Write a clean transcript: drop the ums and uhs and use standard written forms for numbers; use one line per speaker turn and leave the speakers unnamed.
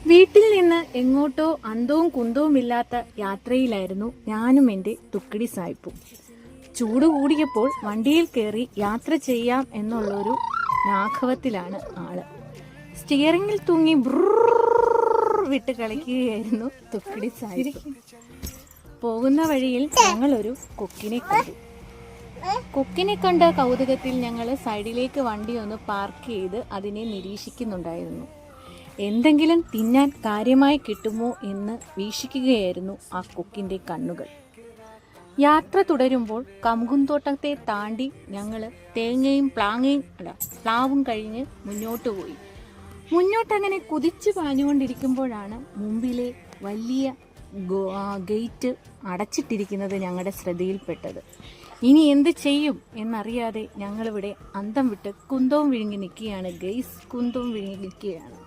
വീട്ടിൽ നിന്ന് എങ്ങോട്ടോ അന്തവും കുന്തവും ഇല്ലാത്ത യാത്രയിലായിരുന്നു ഞാനും എൻ്റെ തുക്കിടി സായിപ്പും. ചൂട് കൂടിയപ്പോൾ വണ്ടിയിൽ കയറി യാത്ര ചെയ്യാം എന്നുള്ളൊരു ലാഘവത്തിലാണ് ആള്. സ്റ്റിയറിംഗിൽ തൂങ്ങി വിട്ട് കളിക്കുകയായിരുന്നു തുക്കിടി സായിപ്പ്. പോകുന്ന വഴിയിൽ ഞങ്ങളൊരു കൊക്കിനെ കണ്ടു. കൊക്കിനെ കണ്ട കൗതുകത്തിൽ ഞങ്ങൾ സൈഡിലേക്ക് വണ്ടി ഒന്ന് പാർക്ക് ചെയ്ത് അതിനെ നിരീക്ഷിക്കുന്നുണ്ടായിരുന്നു. എന്തെങ്കിലും തിന്നാൻ കാര്യമായി കിട്ടുമോ എന്ന് വീക്ഷിക്കുകയായിരുന്നു ആ കൊക്കിൻ്റെ കണ്ണുകൾ. യാത്ര തുടരുമ്പോൾ കമുകുന്തോട്ടത്തെ താണ്ടി ഞങ്ങൾ തേങ്ങയും പ്ലാവും കഴിഞ്ഞ് മുന്നോട്ട് പോയി. മുന്നോട്ടങ്ങനെ കുതിച്ചു പാഞ്ഞുകൊണ്ടിരിക്കുമ്പോഴാണ് മുമ്പിലെ വലിയ ഗേറ്റ് അടച്ചിട്ടിരിക്കുന്നത് ഞങ്ങളുടെ ശ്രദ്ധയിൽപ്പെട്ടത്. ഇനി എന്ത് ചെയ്യും എന്നറിയാതെ ഞങ്ങളിവിടെ അന്തം വിട്ട് കുന്തവും വിഴുങ്ങി നിൽക്കുകയാണ്. കുന്തവും വിഴുങ്ങി നിൽക്കുകയാണ്.